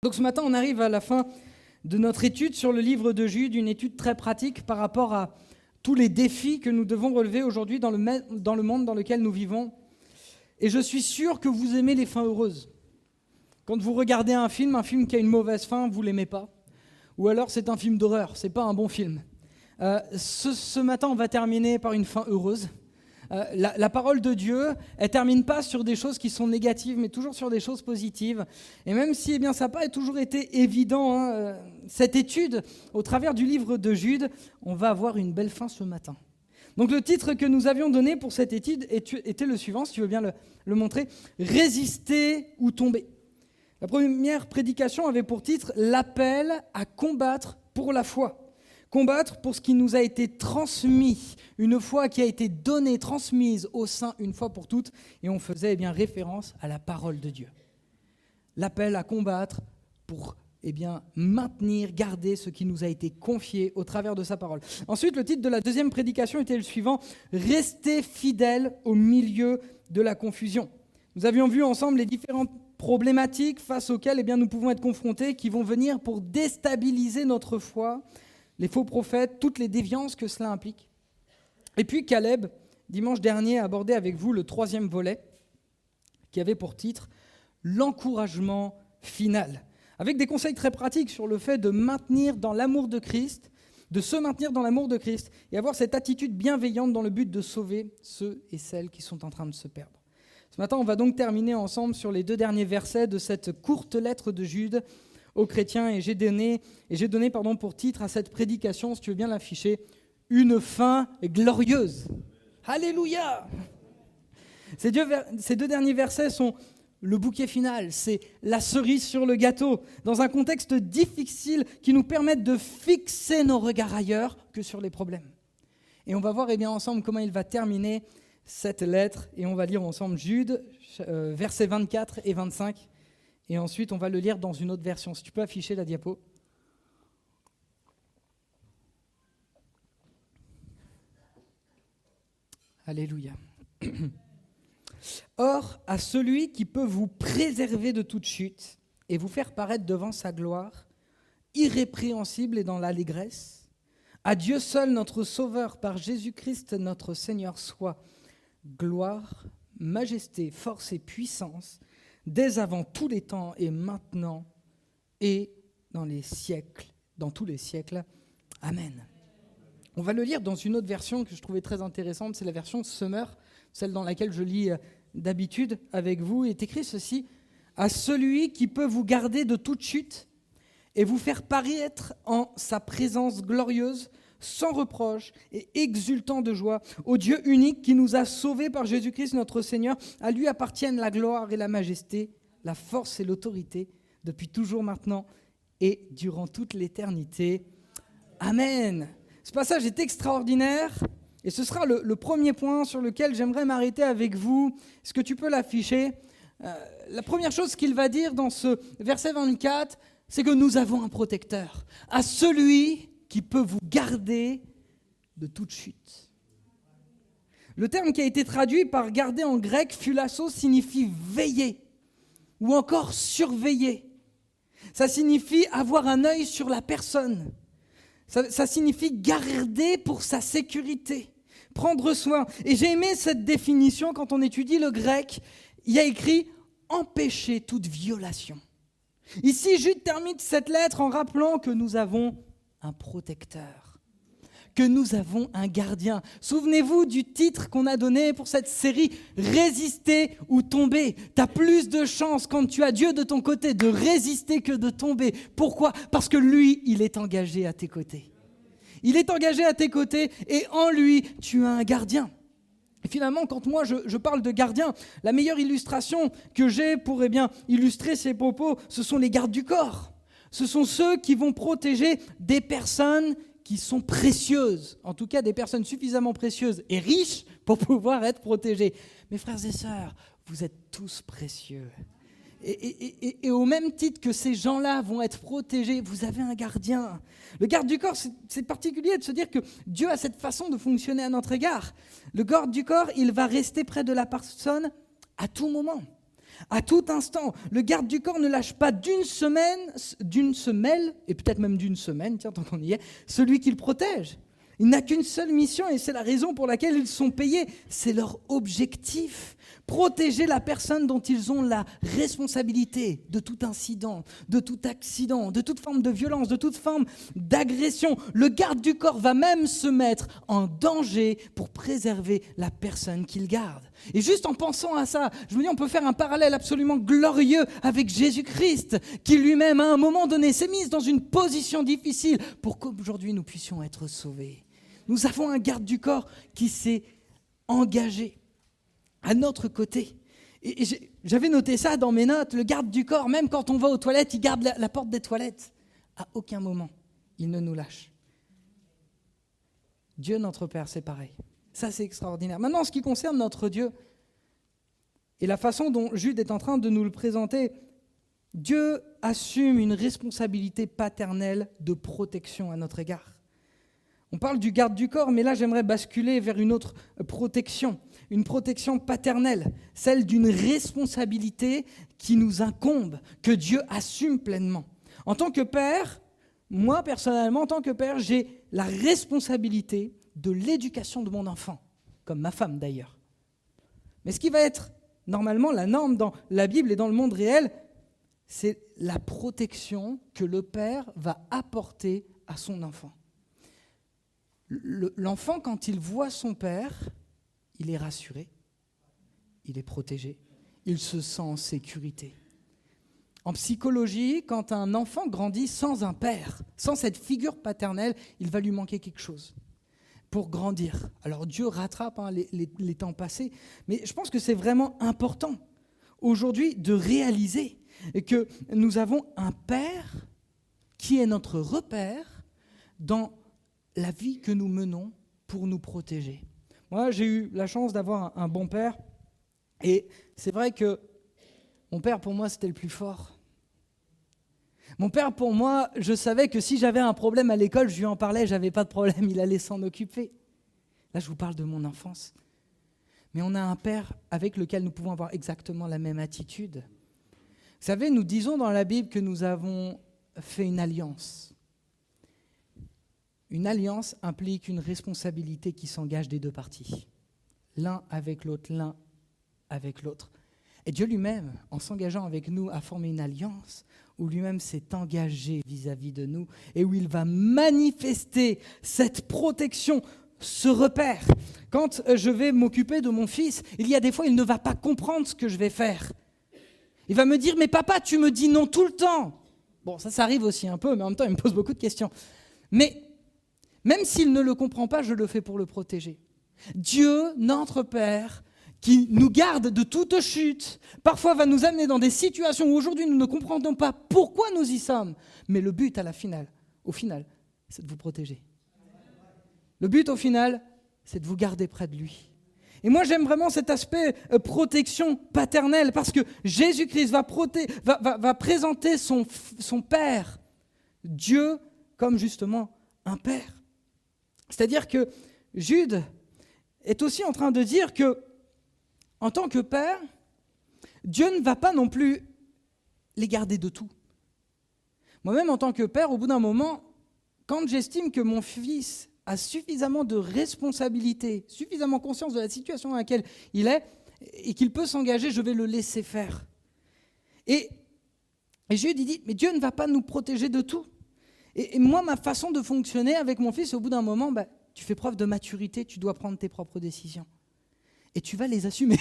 Donc ce matin, on arrive à la fin de notre étude sur le livre de Jude, une étude très pratique par rapport à tous les défis que nous devons relever aujourd'hui dans le monde dans lequel nous vivons. Et je suis sûr que vous aimez les fins heureuses. Quand vous regardez un film qui a une mauvaise fin, vous ne l'aimez pas. Ou alors c'est un film d'horreur, ce n'est pas un bon film. Ce matin, on va terminer par une fin heureuse. La parole de Dieu, elle ne termine pas sur des choses qui sont négatives, mais toujours sur des choses positives. Et même si ça n'a pas toujours été évident, cette étude, au travers du livre de Jude, on va avoir une belle fin ce matin. Donc le titre que nous avions donné pour cette étude était le suivant, si tu veux bien le montrer, « Résister ou tomber ». La première prédication avait pour titre « L'appel à combattre pour la foi ». Combattre pour ce qui nous a été transmis, une foi qui a été donnée, transmise au sein une fois pour toutes, et on faisait référence à la parole de Dieu. L'appel à combattre pour maintenir, garder ce qui nous a été confié au travers de sa parole. Ensuite, le titre de la deuxième prédication était le suivant, « Rester fidèle au milieu de la confusion ». Nous avions vu ensemble les différentes problématiques face auxquelles nous pouvons être confrontés, qui vont venir pour déstabiliser notre foi, les faux prophètes, toutes les déviances que cela implique. Et puis Caleb, dimanche dernier, a abordé avec vous le troisième volet, qui avait pour titre « L'encouragement final », avec des conseils très pratiques sur le fait de maintenir dans l'amour de Christ, de se maintenir dans l'amour de Christ, et avoir cette attitude bienveillante dans le but de sauver ceux et celles qui sont en train de se perdre. Ce matin, on va donc terminer ensemble sur les 2 derniers versets de cette courte lettre de Jude aux chrétiens, et j'ai donné pour titre à cette prédication, si tu veux bien l'afficher, « Une fin glorieuse ». Alléluia. Ces 2 derniers versets sont le bouquet final, c'est la cerise sur le gâteau, dans un contexte difficile qui nous permettent de fixer nos regards ailleurs que sur les problèmes. Et on va voir ensemble comment il va terminer cette lettre, et on va lire ensemble Jude, versets 24 et 25. Et ensuite, on va le lire dans une autre version. Si tu peux afficher la diapo. Alléluia. Or, à celui qui peut vous préserver de toute chute et vous faire paraître devant sa gloire, irrépréhensible et dans l'allégresse, à Dieu seul, notre Sauveur, par Jésus-Christ, notre Seigneur, soit gloire, majesté, force et puissance, dès avant tous les temps et maintenant et dans tous les siècles. Amen. On va le lire dans une autre version que je trouvais très intéressante, c'est la version Summer, celle dans laquelle je lis d'habitude avec vous. Il est écrit ceci, « À celui qui peut vous garder de toute chute et vous faire paraître en sa présence glorieuse, sans reproche et exultant de joie, au Dieu unique qui nous a sauvés par Jésus-Christ notre Seigneur, à lui appartiennent la gloire et la majesté, la force et l'autorité, depuis toujours maintenant et durant toute l'éternité. Amen. » Ce passage est extraordinaire et ce sera le premier point sur lequel j'aimerais m'arrêter avec vous. Est-ce que tu peux l'afficher ? La première chose qu'il va dire dans ce verset 24, c'est que nous avons un protecteur. À celui qui peut vous garder de toute chute. Le terme qui a été traduit par garder en grec, phulasso, signifie veiller ou encore surveiller. Ça signifie avoir un œil sur la personne. Ça signifie garder pour sa sécurité, prendre soin. Et j'ai aimé cette définition quand on étudie le grec. Il y a écrit « empêcher toute violation ». Ici, Jude termine cette lettre en rappelant que nous avons un protecteur, que nous avons un gardien. Souvenez-vous du titre qu'on a donné pour cette série, « Résister ou tomber ». Tu as plus de chances quand tu as Dieu de ton côté de résister que de tomber. Pourquoi ? Parce que lui, il est engagé à tes côtés. Il est engagé à tes côtés et en lui, tu as un gardien. Et finalement, quand moi je parle de gardien, la meilleure illustration que j'ai pour illustrer ces propos, ce sont les gardes du corps. Ce sont ceux qui vont protéger des personnes qui sont précieuses, en tout cas des personnes suffisamment précieuses et riches pour pouvoir être protégées. Mes frères et sœurs, vous êtes tous précieux. Et au même titre que ces gens-là vont être protégés, vous avez un gardien. Le garde du corps, c'est particulier de se dire que Dieu a cette façon de fonctionner à notre égard. Le garde du corps, il va rester près de la personne à tout moment. À tout instant, le garde du corps ne lâche pas d'une semelle, et peut-être même d'une semaine, tiens, tant qu'on y est, celui qu'il protège. Il n'a qu'une seule mission et c'est la raison pour laquelle ils sont payés. C'est leur objectif. Protéger la personne dont ils ont la responsabilité de tout incident, de tout accident, de toute forme de violence, de toute forme d'agression. Le garde du corps va même se mettre en danger pour préserver la personne qu'il garde. Et juste en pensant à ça, je me dis on peut faire un parallèle absolument glorieux avec Jésus-Christ, qui lui-même à un moment donné s'est mis dans une position difficile pour qu'aujourd'hui nous puissions être sauvés. Nous avons un garde du corps qui s'est engagé à notre côté. Et j'avais noté ça dans mes notes, le garde du corps, même quand on va aux toilettes, il garde la porte des toilettes. À aucun moment, il ne nous lâche. Dieu, notre Père, c'est pareil. Ça, c'est extraordinaire. Maintenant, en ce qui concerne notre Dieu, et la façon dont Jude est en train de nous le présenter, Dieu assume une responsabilité paternelle de protection à notre égard. On parle du garde du corps, mais là, j'aimerais basculer vers une autre protection, une protection paternelle, celle d'une responsabilité qui nous incombe, que Dieu assume pleinement. En tant que père, moi, personnellement, en tant que père, j'ai la responsabilité de l'éducation de mon enfant, comme ma femme d'ailleurs. Mais ce qui va être normalement la norme dans la Bible et dans le monde réel, c'est la protection que le père va apporter à son enfant. L'enfant, quand il voit son père, il est rassuré, il est protégé, il se sent en sécurité. En psychologie, quand un enfant grandit sans un père, sans cette figure paternelle, il va lui manquer quelque chose pour grandir. Alors Dieu rattrape les temps passés, mais je pense que c'est vraiment important aujourd'hui de réaliser que nous avons un père qui est notre repère dans la vie que nous menons pour nous protéger. Moi, j'ai eu la chance d'avoir un bon père, et c'est vrai que mon père, pour moi, c'était le plus fort. Mon père, pour moi, je savais que si j'avais un problème à l'école, je lui en parlais, j'avais pas de problème, il allait s'en occuper. Là, je vous parle de mon enfance. Mais on a un père avec lequel nous pouvons avoir exactement la même attitude. Vous savez, nous disons dans la Bible que nous avons fait une alliance. Une alliance implique une responsabilité qui s'engage des deux parties. L'un avec l'autre, l'un avec l'autre. Et Dieu lui-même, en s'engageant avec nous à former une alliance, où lui-même s'est engagé vis-à-vis de nous, et où il va manifester cette protection, ce repère. Quand je vais m'occuper de mon fils, il y a des fois, il ne va pas comprendre ce que je vais faire. Il va me dire, mais papa, tu me dis non tout le temps. Bon, ça arrive aussi un peu, mais en même temps, il me pose beaucoup de questions. Mais même s'il ne le comprend pas, je le fais pour le protéger. Dieu, notre Père, qui nous garde de toute chute, parfois va nous amener dans des situations où aujourd'hui nous ne comprenons pas pourquoi nous y sommes. Mais le but au final, c'est de vous protéger. Le but au final, c'est de vous garder près de lui. Et moi j'aime vraiment cet aspect protection paternelle, parce que Jésus-Christ va présenter son Père, Dieu, comme justement un Père. C'est-à-dire que Jude est aussi en train de dire que, en tant que père, Dieu ne va pas non plus les garder de tout. Moi-même, en tant que père, au bout d'un moment, quand j'estime que mon fils a suffisamment de responsabilité, suffisamment conscience de la situation dans laquelle il est, et qu'il peut s'engager, je vais le laisser faire. Et Jude, il dit, mais Dieu ne va pas nous protéger de tout. Et moi, ma façon de fonctionner avec mon fils, au bout d'un moment, tu fais preuve de maturité, tu dois prendre tes propres décisions. Et tu vas les assumer.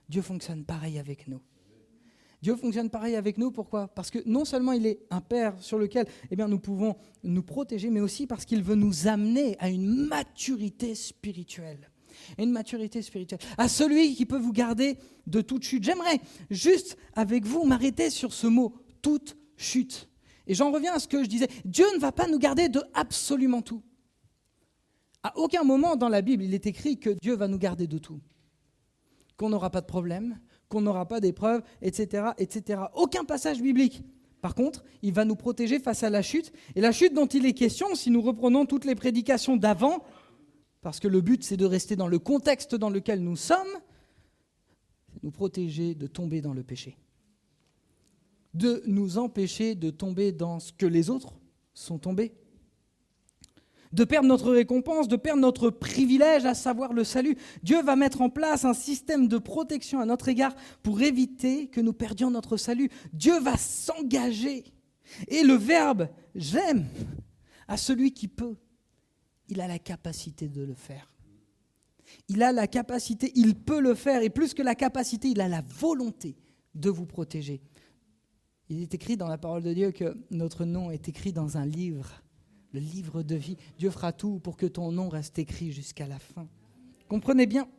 Dieu fonctionne pareil avec nous. Dieu fonctionne pareil avec nous, pourquoi ? Parce que non seulement il est un Père sur lequel nous pouvons nous protéger, mais aussi parce qu'il veut nous amener à une maturité spirituelle. Une maturité spirituelle. À celui qui peut vous garder de toute chute. J'aimerais juste, avec vous, m'arrêter sur ce mot, toute chute. Et j'en reviens à ce que je disais. Dieu ne va pas nous garder de absolument tout. À aucun moment dans la Bible, il est écrit que Dieu va nous garder de tout. Qu'on n'aura pas de problème, qu'on n'aura pas d'épreuves, etc., etc. Aucun passage biblique. Par contre, il va nous protéger face à la chute. Et la chute dont il est question, si nous reprenons toutes les prédications d'avant, parce que le but c'est de rester dans le contexte dans lequel nous sommes, nous protéger de tomber dans le péché, de nous empêcher de tomber dans ce que les autres sont tombés, de perdre notre récompense, de perdre notre privilège, à savoir le salut. Dieu va mettre en place un système de protection à notre égard pour éviter que nous perdions notre salut. Dieu va s'engager. Et le verbe « j'aime » à celui qui peut, il a la capacité de le faire. Il a la capacité, il peut le faire. Et plus que la capacité, il a la volonté de vous protéger. Il est écrit dans la parole de Dieu que notre nom est écrit dans un livre, le livre de vie. Dieu fera tout pour que ton nom reste écrit jusqu'à la fin. Comprenez bien.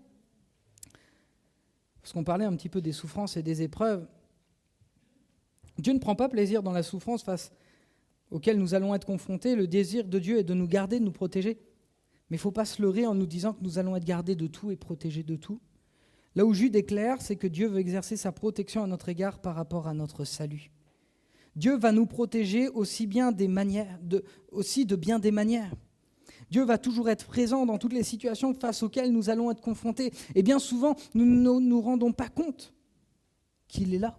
Parce qu'on parlait un petit peu des souffrances et des épreuves. Dieu ne prend pas plaisir dans la souffrance face auquel nous allons être confrontés. Le désir de Dieu est de nous garder, de nous protéger. Mais il ne faut pas se leurrer en nous disant que nous allons être gardés de tout et protégés de tout. Là où Jude est clair, c'est que Dieu veut exercer sa protection à notre égard par rapport à notre salut. Dieu va nous protéger aussi de bien des manières. Dieu va toujours être présent dans toutes les situations face auxquelles nous allons être confrontés. Et bien souvent, nous ne nous rendons pas compte qu'il est là.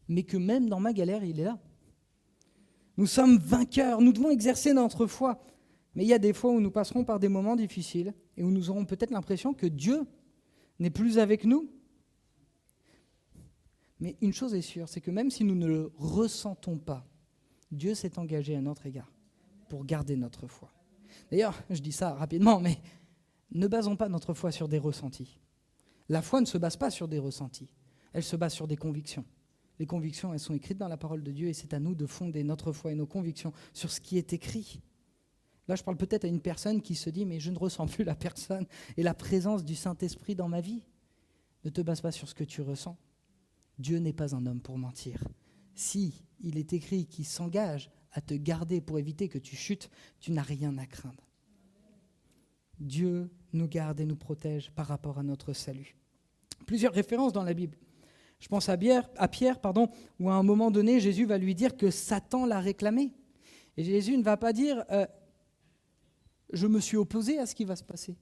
Mais que même dans ma galère, il est là. Nous sommes vainqueurs, nous devons exercer notre foi. Mais il y a des fois où nous passerons par des moments difficiles et où nous aurons peut-être l'impression que Dieu n'est plus avec nous. Mais une chose est sûre, c'est que même si nous ne le ressentons pas, Dieu s'est engagé à notre égard pour garder notre foi. D'ailleurs, je dis ça rapidement, mais ne basons pas notre foi sur des ressentis. La foi ne se base pas sur des ressentis, elle se base sur des convictions. Les convictions, elles sont écrites dans la parole de Dieu et c'est à nous de fonder notre foi et nos convictions sur ce qui est écrit. Là, je parle peut-être à une personne qui se dit « mais je ne ressens plus la personne et la présence du Saint-Esprit dans ma vie ». Ne te base pas sur ce que tu ressens. Dieu n'est pas un homme pour mentir. Si il est écrit qu'il s'engage à te garder pour éviter que tu chutes, tu n'as rien à craindre. Dieu nous garde et nous protège par rapport à notre salut. Plusieurs références dans la Bible. Je pense à Pierre, où à un moment donné, Jésus va lui dire que Satan l'a réclamé. Et Jésus ne va pas dire je me suis opposé à ce qui va se passer.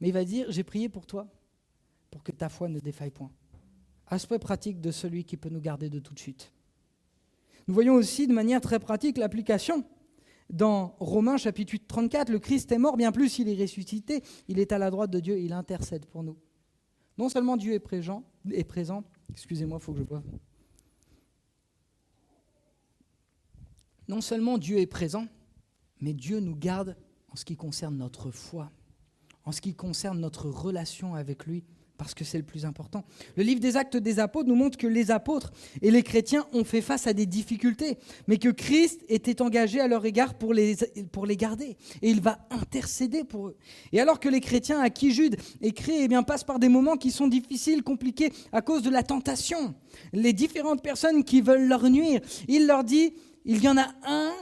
Mais il va dire j'ai prié pour toi, pour que ta foi ne défaille point. Aspect pratique de celui qui peut nous garder de toute chute. Nous voyons aussi de manière très pratique l'application. Dans Romains chapitre 8, 34, le Christ est mort, bien plus il est ressuscité, il est à la droite de Dieu, il intercède pour nous. Non seulement Dieu est présent, excusez-moi, il faut que je boive. Non seulement Dieu est présent, mais Dieu nous garde en ce qui concerne notre foi, en ce qui concerne notre relation avec lui, parce que c'est le plus important. Le livre des Actes des Apôtres nous montre que les apôtres et les chrétiens ont fait face à des difficultés, mais que Christ était engagé à leur égard pour les garder. Et il va intercéder pour eux. Et alors que les chrétiens à qui Jude écrit passent par des moments qui sont difficiles, compliqués, à cause de la tentation, les différentes personnes qui veulent leur nuire, il leur dit, il y en a un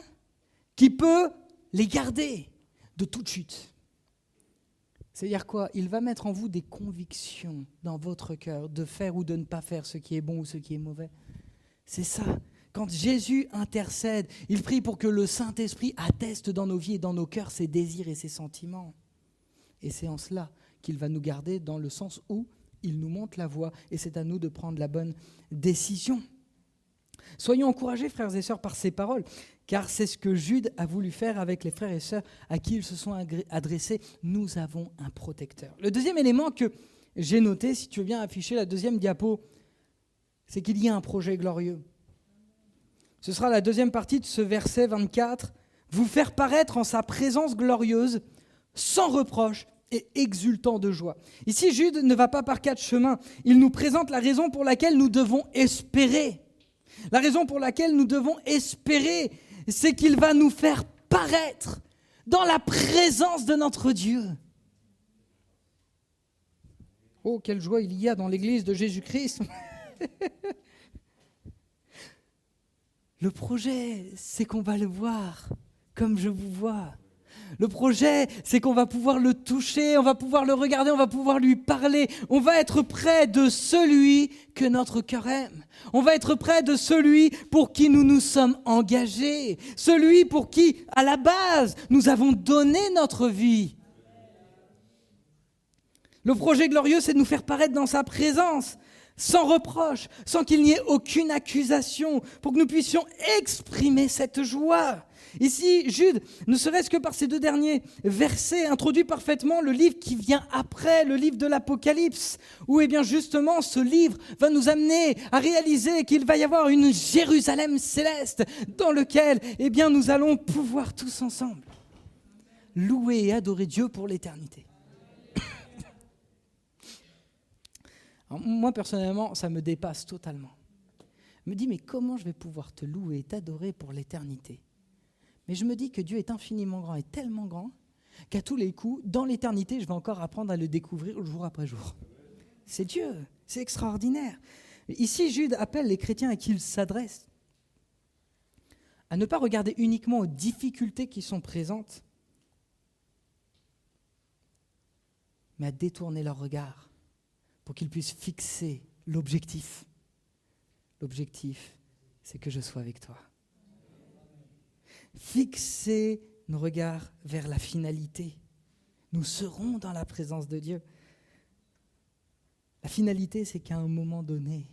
qui peut les garder de toute chute. C'est-à-dire quoi ? Il va mettre en vous des convictions dans votre cœur de faire ou de ne pas faire ce qui est bon ou ce qui est mauvais. C'est ça. Quand Jésus intercède, il prie pour que le Saint-Esprit atteste dans nos vies et dans nos cœurs ses désirs et ses sentiments. Et c'est en cela qu'il va nous garder dans le sens où il nous montre la voie et c'est à nous de prendre la bonne décision. Soyons encouragés, frères et sœurs, par ces paroles, car c'est ce que Jude a voulu faire avec les frères et sœurs à qui ils se sont adressés. Nous avons un protecteur. Le deuxième élément que j'ai noté, si tu veux bien afficher la deuxième diapo, c'est qu'il y a un projet glorieux. Ce sera la deuxième partie de ce verset 24. Vous faire paraître en sa présence glorieuse, sans reproche et exultant de joie. Ici, Jude ne va pas par quatre chemins. Il nous présente la raison pour laquelle nous devons espérer. La raison pour laquelle nous devons espérer, c'est qu'il va nous faire paraître dans la présence de notre Dieu. Oh, quelle joie il y a dans l'église de Jésus-Christ. Le projet, c'est qu'on va le voir comme je vous vois. Le projet, c'est qu'on va pouvoir le toucher, on va pouvoir le regarder, on va pouvoir lui parler. On va être près de celui que notre cœur aime. On va être près de celui pour qui nous nous sommes engagés. Celui pour qui, à la base, nous avons donné notre vie. Le projet glorieux, c'est de nous faire paraître dans sa présence, sans reproche, sans qu'il n'y ait aucune accusation, pour que nous puissions exprimer cette joie. Ici, Jude, ne serait-ce que par ces 2 derniers versets, introduit parfaitement le livre qui vient après, le livre de l'Apocalypse, où eh bien justement ce livre va nous amener à réaliser qu'il va y avoir une Jérusalem céleste dans lequel eh bien nous allons pouvoir tous ensemble louer et adorer Dieu pour l'éternité. Alors, moi personnellement, ça me dépasse totalement. Je me dis, mais comment je vais pouvoir te louer et t'adorer pour l'éternité ? Mais je me dis que Dieu est infiniment grand et tellement grand qu'à tous les coups, dans l'éternité, je vais encore apprendre à le découvrir jour après jour. C'est Dieu, c'est extraordinaire. Ici, Jude appelle les chrétiens à qui il s'adresse à ne pas regarder uniquement aux difficultés qui sont présentes, mais à détourner leur regard pour qu'ils puissent fixer l'objectif. L'objectif, c'est que je sois avec toi. Fixer nos regards vers la finalité. Nous serons dans la présence de Dieu. La finalité, c'est qu'à un moment donné,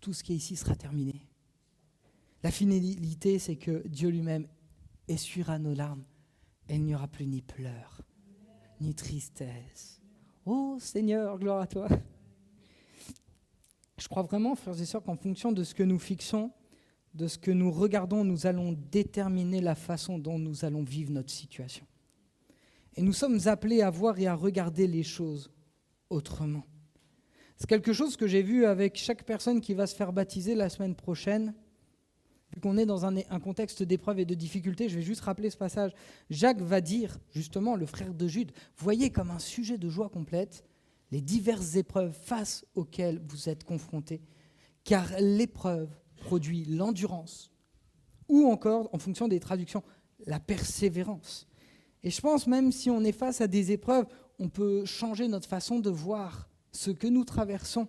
tout ce qui est ici sera terminé. La finalité, c'est que Dieu lui-même essuiera nos larmes et il n'y aura plus ni pleurs, ni tristesse. Oh Seigneur, gloire à toi. Je crois vraiment, frères et sœurs, qu'en fonction de ce que nous fixons, de ce que nous regardons, nous allons déterminer la façon dont nous allons vivre notre situation. Et nous sommes appelés à voir et à regarder les choses autrement. C'est quelque chose que j'ai vu avec chaque personne qui va se faire baptiser la semaine prochaine. Vu qu'on est dans un contexte d'épreuve et de difficulté, je vais juste rappeler ce passage. Jacques va dire, justement, le frère de Jude, voyez comme un sujet de joie complète les diverses épreuves face auxquelles vous êtes confrontés, car l'épreuve produit l'endurance, ou encore, en fonction des traductions, la persévérance. Et je pense même si on est face à des épreuves, on peut changer notre façon de voir ce que nous traversons.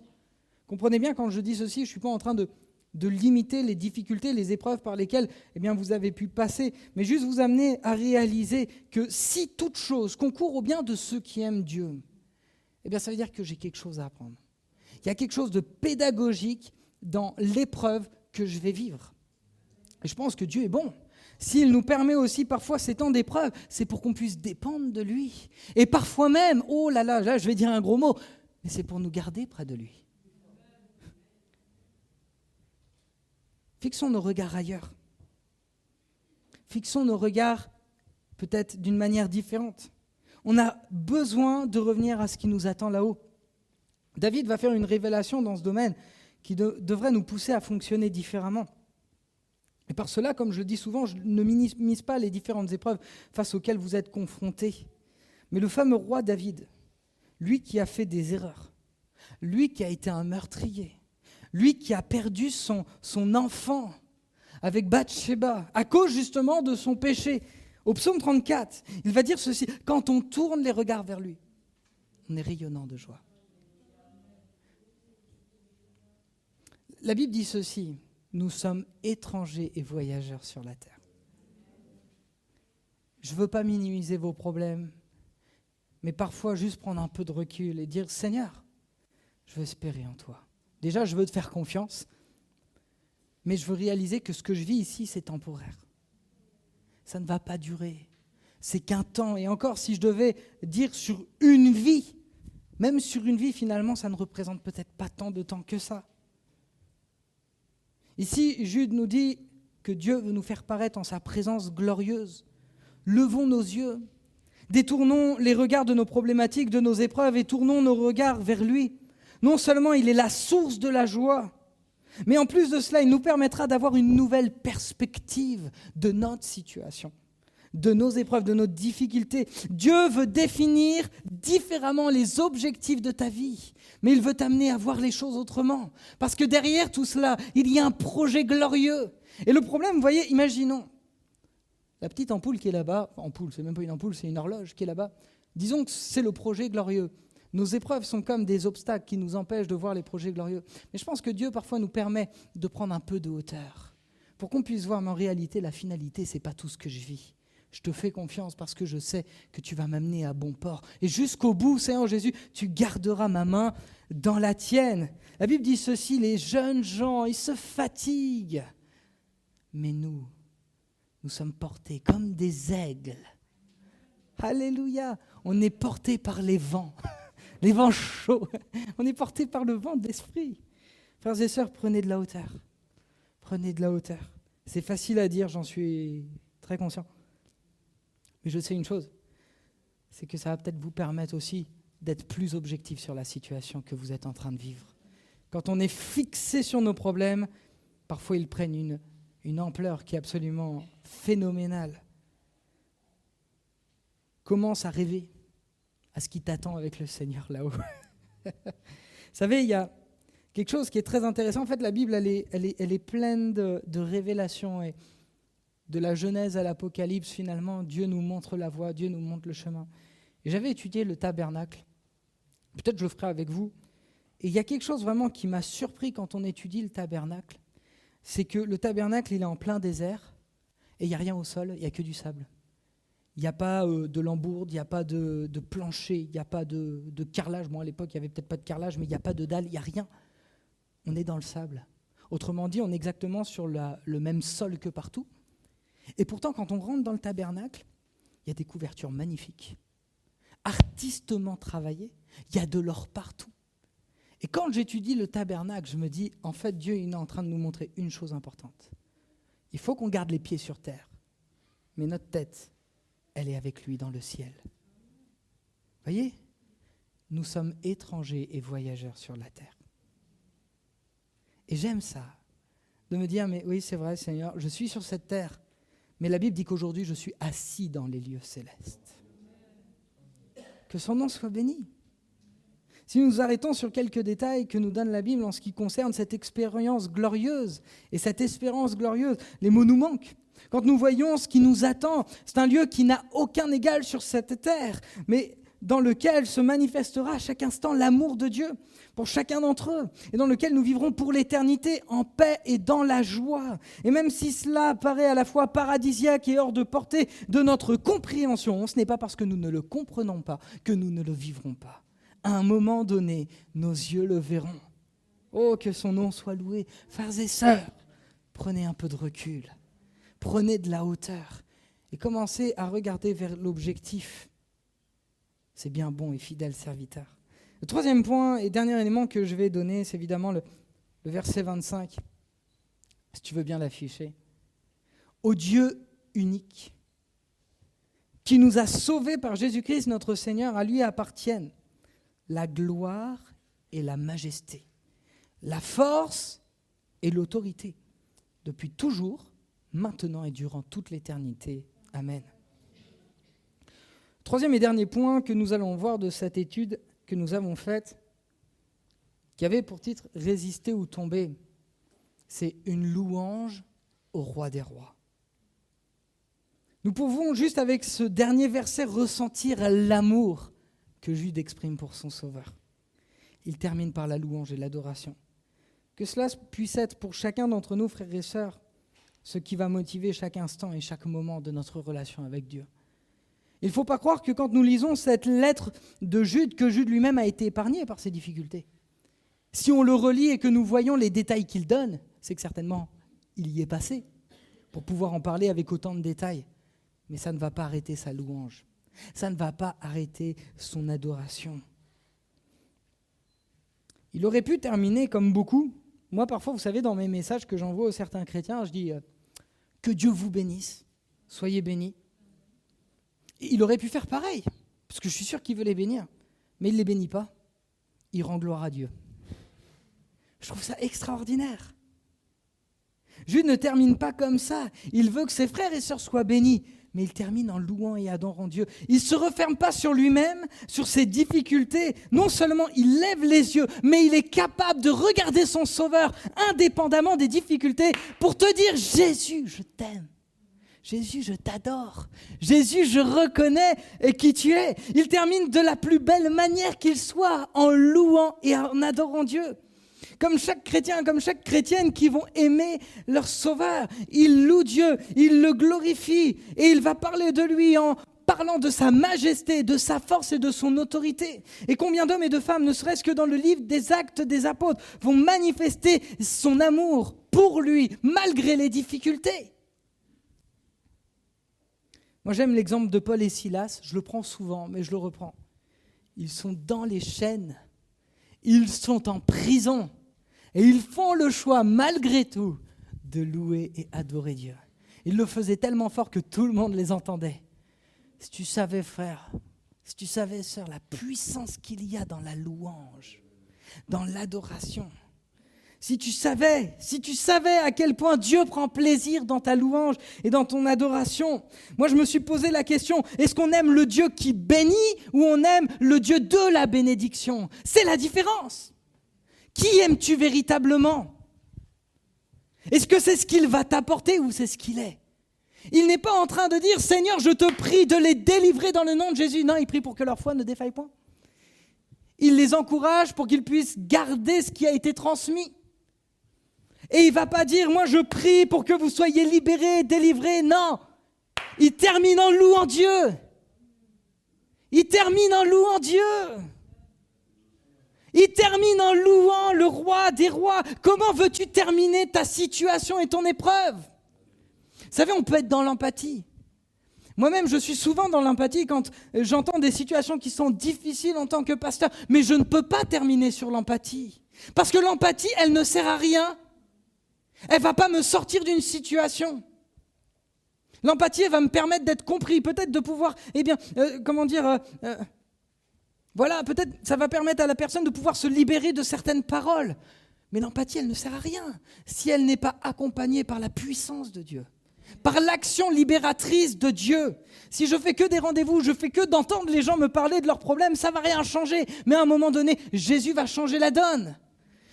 Comprenez bien, quand je dis ceci, je ne suis pas en train de limiter les difficultés, les épreuves par lesquelles eh bien, vous avez pu passer, mais juste vous amener à réaliser que si toute chose concourt au bien de ceux qui aiment Dieu, eh bien, ça veut dire que j'ai quelque chose à apprendre. Il y a quelque chose de pédagogique dans l'épreuve que je vais vivre. Et je pense que Dieu est bon. S'il nous permet aussi parfois ces temps d'épreuve, c'est pour qu'on puisse dépendre de lui. Et parfois même, oh là là, je vais dire un gros mot, mais c'est pour nous garder près de lui. Fixons nos regards ailleurs. Fixons nos regards peut-être d'une manière différente. On a besoin de revenir à ce qui nous attend là-haut. David va faire une révélation dans ce domaine qui devrait nous pousser à fonctionner différemment. Et par cela, comme je le dis souvent, je ne minimise pas les différentes épreuves face auxquelles vous êtes confrontés. Mais le fameux roi David, lui qui a fait des erreurs, lui qui a été un meurtrier, lui qui a perdu son enfant avec Bathsheba, à cause justement de son péché, au psaume 34, il va dire ceci, quand on tourne les regards vers lui, on est rayonnant de joie. La Bible dit ceci, nous sommes étrangers et voyageurs sur la terre. Je ne veux pas minimiser vos problèmes, mais parfois juste prendre un peu de recul et dire, Seigneur, je veux espérer en toi. Déjà, je veux te faire confiance, mais je veux réaliser que ce que je vis ici, c'est temporaire. Ça ne va pas durer. C'est qu'un temps. Et encore, si je devais dire sur une vie, même sur une vie, finalement, ça ne représente peut-être pas tant de temps que ça. Ici, Jude nous dit que Dieu veut nous faire paraître en sa présence glorieuse. Levons nos yeux, détournons les regards de nos problématiques, de nos épreuves et tournons nos regards vers lui. Non seulement il est la source de la joie, mais en plus de cela, il nous permettra d'avoir une nouvelle perspective de notre situation, de nos épreuves, de nos difficultés. Dieu veut définir différemment les objectifs de ta vie, mais il veut t'amener à voir les choses autrement. Parce que derrière tout cela, il y a un projet glorieux. Et le problème, vous voyez, imaginons, la petite ampoule qui est là-bas, ampoule, c'est même pas une ampoule, c'est une horloge qui est là-bas, disons que c'est le projet glorieux. Nos épreuves sont comme des obstacles qui nous empêchent de voir les projets glorieux. Mais je pense que Dieu parfois nous permet de prendre un peu de hauteur pour qu'on puisse voir, mais en réalité, la finalité, ce n'est pas tout ce que je vis. Je te fais confiance parce que je sais que tu vas m'amener à bon port. Et jusqu'au bout, Seigneur Jésus, tu garderas ma main dans la tienne. La Bible dit ceci, les jeunes gens, ils se fatiguent. Mais nous sommes portés comme des aigles. Alléluia. On est portés par les vents chauds. On est portés par le vent de l'esprit. Frères et sœurs, prenez de la hauteur. Prenez de la hauteur. C'est facile à dire, j'en suis très conscient. Mais je sais une chose, c'est que ça va peut-être vous permettre aussi d'être plus objectif sur la situation que vous êtes en train de vivre. Quand on est fixé sur nos problèmes, parfois ils prennent une ampleur qui est absolument phénoménale. Commence à rêver à ce qui t'attend avec le Seigneur là-haut. Vous savez, il y a quelque chose qui est très intéressant. En fait, la Bible, elle est pleine de révélations. Et de la Genèse à l'Apocalypse, finalement, Dieu nous montre la voie, Dieu nous montre le chemin. Et j'avais étudié le tabernacle. Peut-être je le ferai avec vous. Et il y a quelque chose vraiment qui m'a surpris quand on étudie le tabernacle. C'est que le tabernacle, il est en plein désert. Et il n'y a rien au sol, il n'y a que du sable. Il n'y a pas de lambourde, il n'y a pas de plancher, il n'y a pas de carrelage. Bon, à l'époque, il n'y avait peut-être pas de carrelage, mais il n'y a pas de dalle, il n'y a rien. On est dans le sable. Autrement dit, on est exactement sur le même sol que partout. Et pourtant, quand on rentre dans le tabernacle, il y a des couvertures magnifiques, artistement travaillées, il y a de l'or partout. Et quand j'étudie le tabernacle, je me dis, en fait, Dieu il est en train de nous montrer une chose importante. Il faut qu'on garde les pieds sur terre, mais notre tête, elle est avec lui dans le ciel. Voyez, nous sommes étrangers et voyageurs sur la terre. Et j'aime ça, de me dire, mais oui, c'est vrai, Seigneur, je suis sur cette terre, mais la Bible dit qu'aujourd'hui, je suis assis dans les lieux célestes. Que son nom soit béni. Si nous nous arrêtons sur quelques détails que nous donne la Bible en ce qui concerne cette expérience glorieuse, et cette espérance glorieuse, les mots nous manquent. Quand nous voyons ce qui nous attend, c'est un lieu qui n'a aucun égal sur cette terre, mais dans lequel se manifestera à chaque instant l'amour de Dieu pour chacun d'entre eux, et dans lequel nous vivrons pour l'éternité en paix et dans la joie. Et même si cela paraît à la fois paradisiaque et hors de portée de notre compréhension, ce n'est pas parce que nous ne le comprenons pas que nous ne le vivrons pas. À un moment donné, nos yeux le verront. Oh, que son nom soit loué. Frères et sœurs, prenez un peu de recul, prenez de la hauteur et commencez à regarder vers l'objectif. C'est bien bon et fidèle serviteur. Le troisième point et dernier élément que je vais donner, c'est évidemment le verset 25. Si tu veux bien l'afficher. Au Dieu unique, qui nous a sauvés par Jésus-Christ notre Seigneur, à lui appartiennent la gloire et la majesté, la force et l'autorité, depuis toujours, maintenant et durant toute l'éternité. Amen. Troisième et dernier point que nous allons voir de cette étude que nous avons faite, qui avait pour titre « Résister ou tomber », c'est une louange au roi des rois. Nous pouvons juste avec ce dernier verset ressentir l'amour que Jude exprime pour son Sauveur. Il termine par la louange et l'adoration. Que cela puisse être pour chacun d'entre nous, frères et sœurs, ce qui va motiver chaque instant et chaque moment de notre relation avec Dieu. Il ne faut pas croire que quand nous lisons cette lettre de Jude, que Jude lui-même a été épargné par ses difficultés. Si on le relit et que nous voyons les détails qu'il donne, c'est que certainement il y est passé pour pouvoir en parler avec autant de détails. Mais ça ne va pas arrêter sa louange. Ça ne va pas arrêter son adoration. Il aurait pu terminer comme beaucoup. Moi, parfois, vous savez, dans mes messages que j'envoie aux certains chrétiens, je dis « Que Dieu vous bénisse, soyez bénis ». Il aurait pu faire pareil, parce que je suis sûr qu'il veut les bénir, mais il ne les bénit pas. Il rend gloire à Dieu. Je trouve ça extraordinaire. Jude ne termine pas comme ça. Il veut que ses frères et sœurs soient bénis, mais il termine en louant et adorant Dieu. Il ne se referme pas sur lui-même, sur ses difficultés. Non seulement il lève les yeux, mais il est capable de regarder son Sauveur indépendamment des difficultés pour te dire « Jésus, je t'aime. Jésus, je t'adore. Jésus, je reconnais qui tu es. » Il termine de la plus belle manière qu'il soit, en louant et en adorant Dieu. Comme chaque chrétien, comme chaque chrétienne qui vont aimer leur Sauveur. Ils louent Dieu, ils le glorifient et il va parler de lui en parlant de sa majesté, de sa force et de son autorité. Et combien d'hommes et de femmes, ne serait-ce que dans le livre des Actes des Apôtres, vont manifester son amour pour lui, malgré les difficultés. Moi, j'aime l'exemple de Paul et Silas, je le prends souvent, mais je le reprends. Ils sont dans les chaînes, ils sont en prison, et ils font le choix, malgré tout, de louer et adorer Dieu. Ils le faisaient tellement fort que tout le monde les entendait. Si tu savais, frère, si tu savais, sœur, la puissance qu'il y a dans la louange, dans l'adoration. Si tu savais à quel point Dieu prend plaisir dans ta louange et dans ton adoration. Moi, je me suis posé la question, est-ce qu'on aime le Dieu qui bénit ou on aime le Dieu de la bénédiction ? C'est la différence. Qui aimes-tu véritablement ? Est-ce que c'est ce qu'il va t'apporter ou c'est ce qu'il est ? Il n'est pas en train de dire « Seigneur, je te prie de les délivrer dans le nom de Jésus ». Non, il prie pour que leur foi ne défaille point. Il les encourage pour qu'ils puissent garder ce qui a été transmis. Et il ne va pas dire « Moi, je prie pour que vous soyez libérés, délivrés ». Non, il termine en louant Dieu. Il termine en louant Dieu. Il termine en louant le roi des rois. Comment veux-tu terminer ta situation et ton épreuve ? Vous savez, on peut être dans l'empathie. Moi-même, je suis souvent dans l'empathie quand j'entends des situations qui sont difficiles en tant que pasteur, mais je ne peux pas terminer sur l'empathie. Parce que l'empathie, elle ne sert à rien. Elle ne va pas me sortir d'une situation. L'empathie, elle va me permettre d'être compris, peut-être de pouvoir, voilà, peut-être ça va permettre à la personne de pouvoir se libérer de certaines paroles. Mais l'empathie, elle ne sert à rien si elle n'est pas accompagnée par la puissance de Dieu. Par l'action libératrice de Dieu. Si je fais que des rendez-vous, je fais que d'entendre les gens me parler de leurs problèmes, ça ne va rien changer. Mais à un moment donné, Jésus va changer la donne.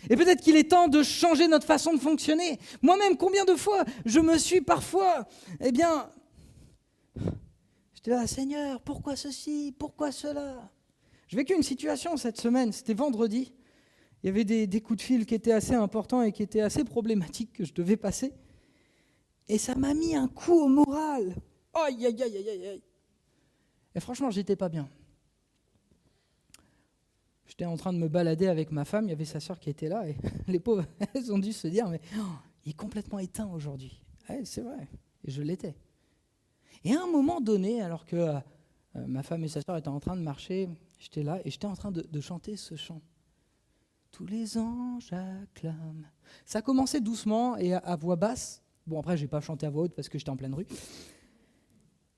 Et peut-être qu'il est temps de changer notre façon de fonctionner. Moi-même, combien de fois je me suis parfois, j'étais là, Seigneur, pourquoi ceci, pourquoi cela ? J'ai vécu une situation cette semaine, c'était vendredi. Il y avait des coups de fil qui étaient assez importants et qui étaient assez problématiques que je devais passer. Et ça m'a mis un coup au moral. Aïe, aïe, aïe, aïe, aïe. Et franchement, j'étais pas bien. J'étais en train de me balader avec ma femme, il y avait sa sœur qui était là, et les pauvres, elles ont dû se dire, mais il est complètement éteint aujourd'hui. Ouais, c'est vrai, et je l'étais. Et à un moment donné, alors que ma femme et sa sœur étaient en train de marcher, j'étais là, et j'étais en train de chanter ce chant. Tous les anges acclament. Ça commençait doucement et à voix basse. Bon, après, je n'ai pas chanté à voix haute parce que j'étais en pleine rue.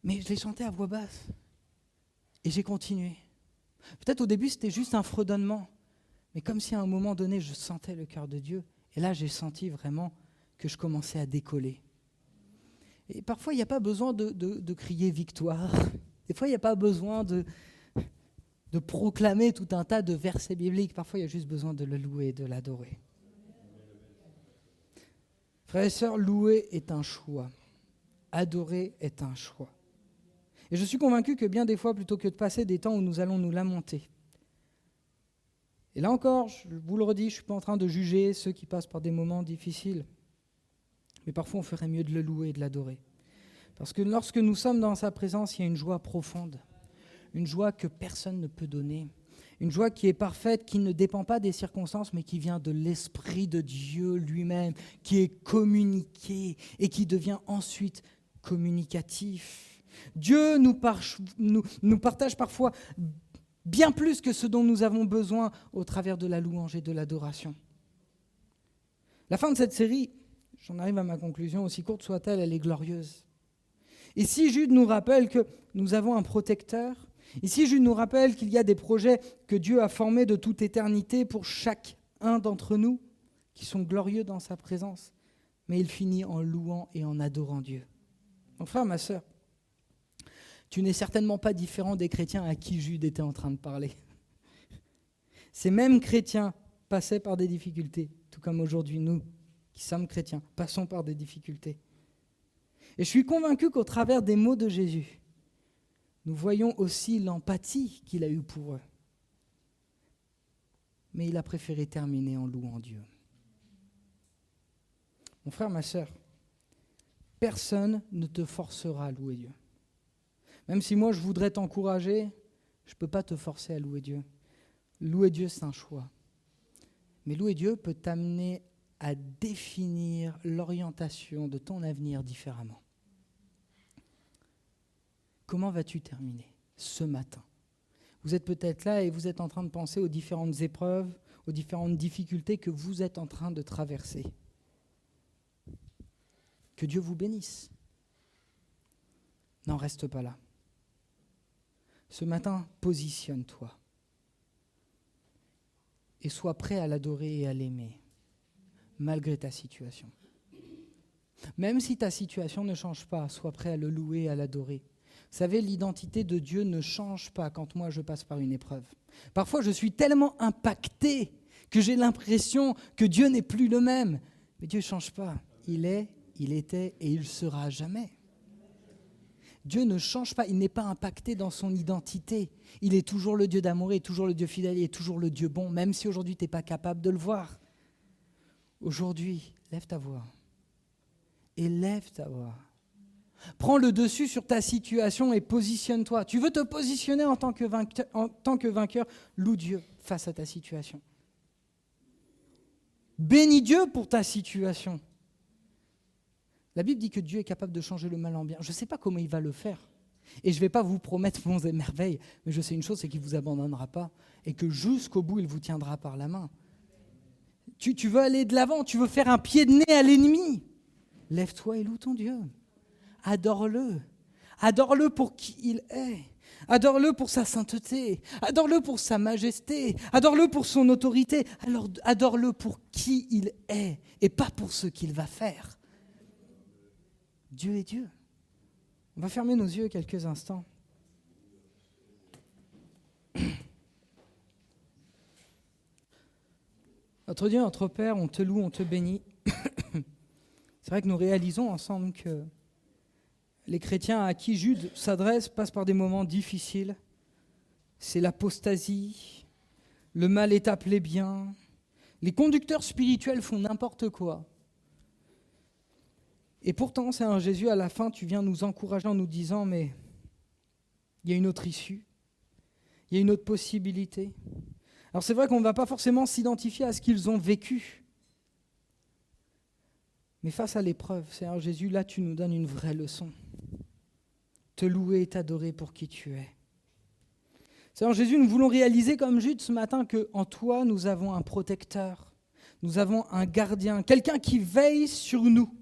Mais je l'ai chanté à voix basse. Et j'ai continué. Peut-être au début, c'était juste un fredonnement. Mais comme si à un moment donné, je sentais le cœur de Dieu. Et là, j'ai senti vraiment que je commençais à décoller. Et parfois, il n'y a pas besoin de crier victoire. Des fois, il n'y a pas besoin de proclamer tout un tas de versets bibliques. Parfois, il y a juste besoin de le louer et de l'adorer. Frères et sœurs, louer est un choix. Adorer est un choix. Et je suis convaincu que bien des fois, plutôt que de passer des temps où nous allons nous lamenter, et là encore, je vous le redis, je ne suis pas en train de juger ceux qui passent par des moments difficiles, mais parfois on ferait mieux de le louer et de l'adorer. Parce que lorsque nous sommes dans sa présence, il y a une joie profonde, une joie que personne ne peut donner, une joie qui est parfaite, qui ne dépend pas des circonstances, mais qui vient de l'Esprit de Dieu lui-même, qui est communiqué et qui devient ensuite communicatif. Dieu nous partage parfois bien plus que ce dont nous avons besoin au travers de la louange et de l'adoration. La fin de cette série, j'en arrive à ma conclusion, aussi courte soit-elle, elle est glorieuse. Ici, Jude nous rappelle que nous avons un protecteur. Ici, Jude nous rappelle qu'il y a des projets que Dieu a formés de toute éternité pour chacun d'entre nous, qui sont glorieux dans sa présence. Mais il finit en louant et en adorant Dieu. Mon frère, ma sœur, tu n'es certainement pas différent des chrétiens à qui Jude était en train de parler. Ces mêmes chrétiens passaient par des difficultés, tout comme aujourd'hui nous, qui sommes chrétiens, passons par des difficultés. Et je suis convaincu qu'au travers des mots de Jésus, nous voyons aussi l'empathie qu'il a eue pour eux. Mais il a préféré terminer en louant Dieu. Mon frère, ma sœur, personne ne te forcera à louer Dieu. Même si moi je voudrais t'encourager, je ne peux pas te forcer à louer Dieu. Louer Dieu, c'est un choix. Mais louer Dieu peut t'amener à définir l'orientation de ton avenir différemment. Comment vas-tu terminer ce matin ? Vous êtes peut-être là et vous êtes en train de penser aux différentes épreuves, aux différentes difficultés que vous êtes en train de traverser. Que Dieu vous bénisse. N'en reste pas là. Ce matin, positionne-toi. Et sois prêt à l'adorer et à l'aimer, malgré ta situation. Même si ta situation ne change pas, sois prêt à le louer et à l'adorer. Vous savez, l'identité de Dieu ne change pas quand moi je passe par une épreuve. Parfois, je suis tellement impacté que j'ai l'impression que Dieu n'est plus le même. Mais Dieu ne change pas. Il est, il était et il sera jamais. Dieu ne change pas, il n'est pas impacté dans son identité. Il est toujours le Dieu d'amour, il est toujours le Dieu fidèle, il est toujours le Dieu bon, même si aujourd'hui tu n'es pas capable de le voir. Aujourd'hui, lève ta voix. Élève ta voix. Prends le dessus sur ta situation et positionne-toi. Tu veux te positionner en tant que vainqueur, loue Dieu face à ta situation. Bénis Dieu pour ta situation. La Bible dit que Dieu est capable de changer le mal en bien. Je ne sais pas comment il va le faire. Et je ne vais pas vous promettre monts et merveilles, mais je sais une chose, c'est qu'il ne vous abandonnera pas et que jusqu'au bout, il vous tiendra par la main. Tu veux aller de l'avant, tu veux faire un pied de nez à l'ennemi. Lève-toi et loue ton Dieu. Adore-le. Adore-le pour qui il est. Adore-le pour sa sainteté. Adore-le pour sa majesté. Adore-le pour son autorité. Alors adore-le pour qui il est et pas pour ce qu'il va faire. Dieu est Dieu. On va fermer nos yeux quelques instants. Notre Dieu, notre Père, on te loue, on te bénit. C'est vrai que nous réalisons ensemble que les chrétiens à qui Jude s'adresse passent par des moments difficiles. C'est l'apostasie, le mal est appelé bien, les conducteurs spirituels font n'importe quoi. Et pourtant, Seigneur Jésus, à la fin, tu viens nous encourager en nous disant, mais il y a une autre issue, il y a une autre possibilité. Alors c'est vrai qu'on ne va pas forcément s'identifier à ce qu'ils ont vécu. Mais face à l'épreuve, Seigneur Jésus, là, tu nous donnes une vraie leçon. Te louer et t'adorer pour qui tu es. Seigneur Jésus, nous voulons réaliser comme Jude ce matin qu'en toi, nous avons un protecteur, nous avons un gardien, quelqu'un qui veille sur nous.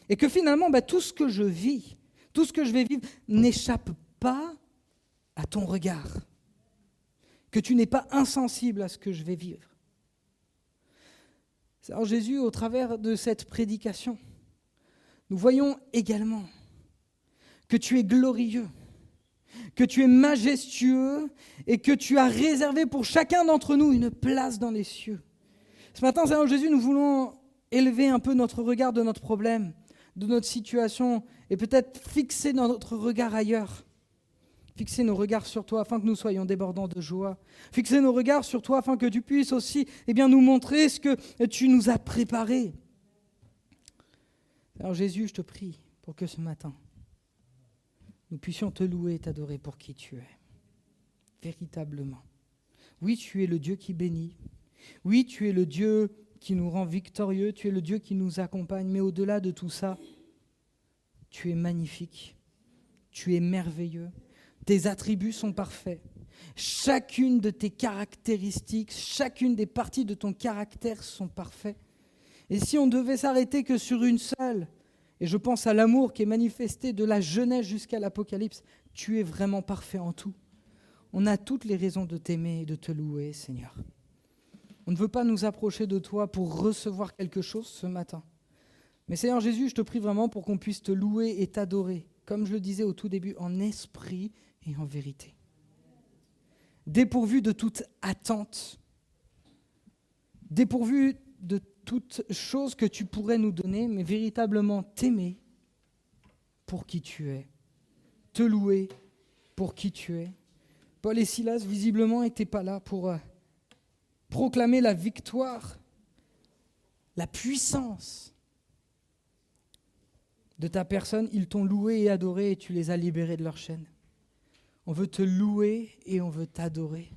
Et que finalement, tout ce que je vis, tout ce que je vais vivre, n'échappe pas à ton regard. Que tu n'es pas insensible à ce que je vais vivre. Seigneur Jésus, au travers de cette prédication, nous voyons également que tu es glorieux, que tu es majestueux et que tu as réservé pour chacun d'entre nous une place dans les cieux. Ce matin, Seigneur Jésus, nous voulons élever un peu notre regard de notre problème, de notre situation et peut-être fixer notre regard ailleurs. Fixer nos regards sur toi afin que nous soyons débordants de joie. Fixer nos regards sur toi afin que tu puisses aussi nous montrer ce que tu nous as préparé. Alors Jésus, je te prie pour que ce matin, nous puissions te louer et t'adorer pour qui tu es. Véritablement. Oui, tu es le Dieu qui bénit. Oui, tu es le Dieu qui nous rend victorieux. Tu es le Dieu qui nous accompagne. Mais au-delà de tout ça, tu es magnifique. Tu es merveilleux. Tes attributs sont parfaits. Chacune de tes caractéristiques, chacune des parties de ton caractère sont parfaites. Et si on devait s'arrêter que sur une seule, et je pense à l'amour qui est manifesté de la Genèse jusqu'à l'Apocalypse, tu es vraiment parfait en tout. On a toutes les raisons de t'aimer et de te louer, Seigneur. On ne veut pas nous approcher de toi pour recevoir quelque chose ce matin. Mais Seigneur Jésus, je te prie vraiment pour qu'on puisse te louer et t'adorer, comme je le disais au tout début, en esprit et en vérité. Dépourvu de toute attente, dépourvu de toute chose que tu pourrais nous donner, mais véritablement t'aimer pour qui tu es, te louer pour qui tu es. Paul et Silas, visiblement, n'étaient pas là pour proclamer la victoire, la puissance, de ta personne, ils t'ont loué et adoré et tu les as libérés de leur chaîne. On veut te louer et on veut t'adorer.